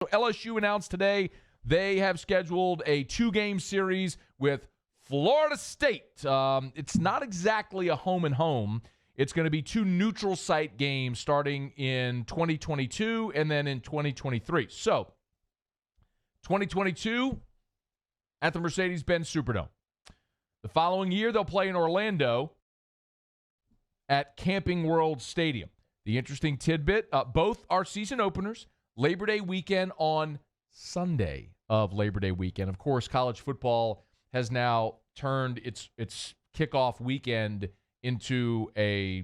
So LSU announced today they have scheduled a 2-game series with Florida State. It's not exactly a home and home. It's going to be 2 neutral site games starting in 2022 and then in 2023. So 2022 at the Mercedes-Benz Superdome. The following year, they'll play in Orlando at Camping World Stadium. The interesting tidbit, both are season openers. Labor Day weekend on Sunday of Labor Day weekend. Of course, college football has now turned its kickoff weekend into a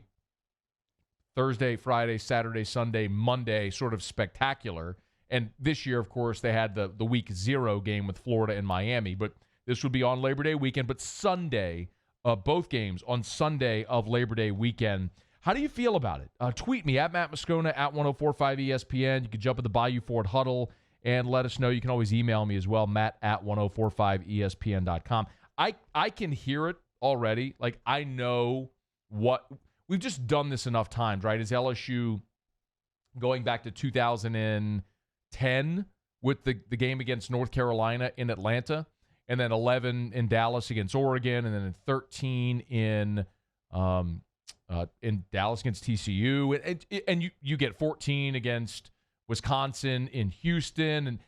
Thursday, Friday, Saturday, Sunday, Monday sort of spectacular. And this year, of course, they had the week 0 game with Florida and Miami. But this would be on Labor Day weekend. But Sunday, both games on Sunday of Labor Day weekend. How do you feel about it? Tweet me at Matt Moscona at 1045 ESPN. You can jump at the Bayou Ford Huddle and let us know. You can always email me as well, Matt at 1045ESPN.com. I can hear it already. Like, I know what – we've just done this enough times, right? As LSU going back to 2010 with the game against North Carolina in Atlanta, and then 11 in Dallas against Oregon, and then in 13 in Dallas against TCU, and you get 14 against Wisconsin in Houston, and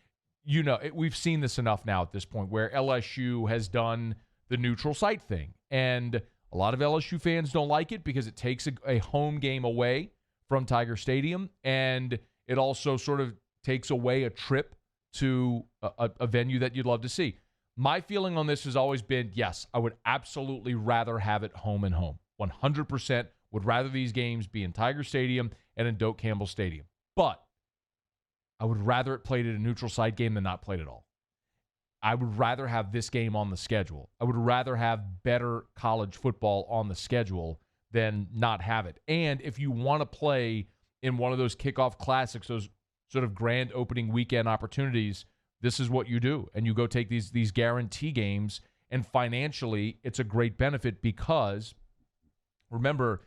we've seen this enough now at this point where LSU has done the neutral site thing, and a lot of LSU fans don't like it because it takes a home game away from Tiger Stadium, and it also sort of takes away a trip to a venue that you'd love to see. My feeling on this has always been, yes, I would absolutely rather have it home and home. 100% would rather these games be in Tiger Stadium and in Doak Campbell Stadium. But I would rather it played at a neutral site game than not played at all. I would rather have this game on the schedule. I would rather have better college football on the schedule than not have it. And if you want to play in one of those kickoff classics, those sort of grand opening weekend opportunities, this is what you do. And you go take these guarantee games, and financially it's a great benefit because – remember,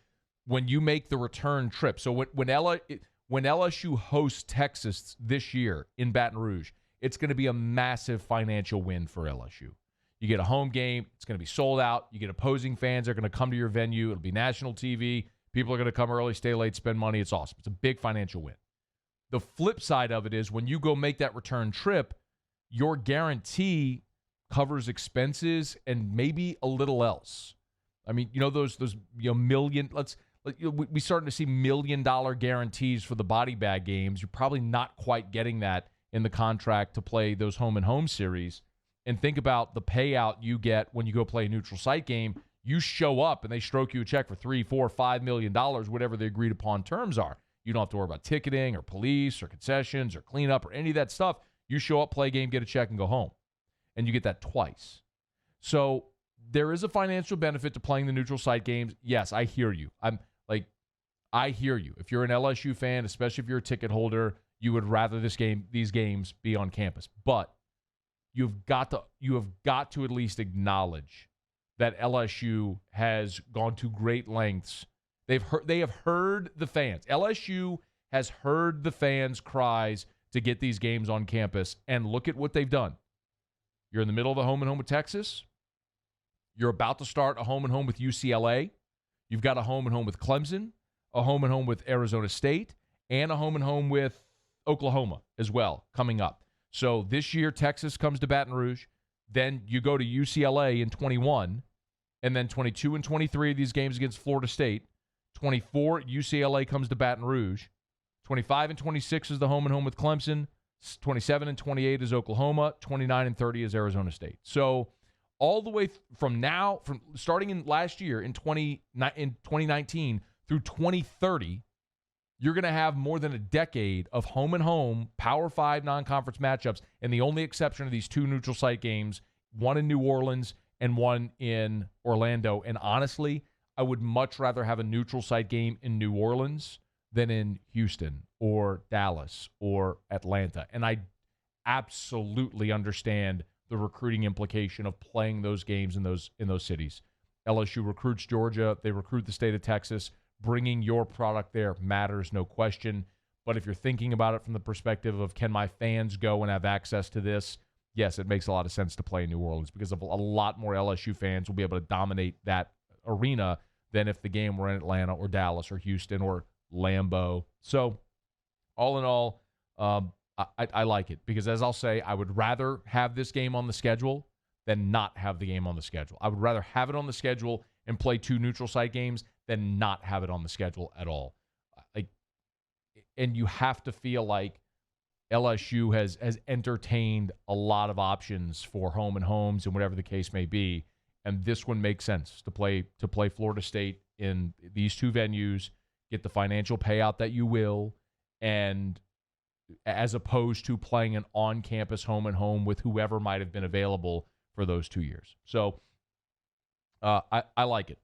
when you make the return trip, so when LSU hosts Texas this year in Baton Rouge, it's going to be a massive financial win for LSU. You get a home game. It's going to be sold out. You get opposing fans. They're going to come to your venue. It'll be national TV. People are going to come early, stay late, spend money. It's awesome. It's a big financial win. The flip side of it is when you go make that return trip, your guarantee covers expenses and maybe a little else. I mean, those million. We starting to see $1 million guarantees for the body bag games. You're probably not quite getting that in the contract to play those home and home series. And think about the payout you get when you go play a neutral site game. You show up and they stroke you a check for $3, $4, $5 million, whatever the agreed upon terms are. You don't have to worry about ticketing or police or concessions or cleanup or any of that stuff. You show up, play a game, get a check, and go home. And you get that twice. So there is a financial benefit to playing the neutral site games. Yes, I hear you. I hear you. If you're an LSU fan, especially if you're a ticket holder, you would rather these games be on campus. But you have got to at least acknowledge that LSU has gone to great lengths. They have heard the fans. LSU has heard the fans' cries to get these games on campus, and look at what they've done. You're in the middle of a home and home with Texas. You're about to start a home and home with UCLA. You've got a home and home with Clemson, a home and home with Arizona State, and a home and home with Oklahoma as well coming up. So this year, Texas comes to Baton Rouge. Then you go to UCLA in 21, and then 22 and 23 of these games against Florida State. 24, UCLA comes to Baton Rouge. 25 and 26 is the home and home with Clemson. 27 and 28 is Oklahoma. 29 and 30 is Arizona State. So all the way from starting in last year in 2019 through 2030, you're going to have more than a decade of home and home Power 5 non-conference matchups, and the only exception are these 2 neutral site games, one in New Orleans and one in Orlando. And honestly, I would much rather have a neutral site game in New Orleans than in Houston or Dallas or Atlanta. And I absolutely understand the recruiting implication of playing those games in those cities. LSU recruits Georgia. They recruit the state of Texas. Bringing your product there matters, no question. But if you're thinking about it from the perspective of can my fans go and have access to this, yes, it makes a lot of sense to play in New Orleans because of a lot more LSU fans will be able to dominate that arena than if the game were in Atlanta or Dallas or Houston or Lambeau. So all in all, I like it because, as I'll say, I would rather have this game on the schedule than not have the game on the schedule. I would rather have it on the schedule and play 2 neutral site games than not have it on the schedule at all. And you have to feel like LSU has entertained a lot of options for home and homes and whatever the case may be, and this one makes sense to play Florida State in these 2 venues, get the financial payout that you will, and as opposed to playing an on-campus home and home with whoever might have been available for those 2 years. So I like it.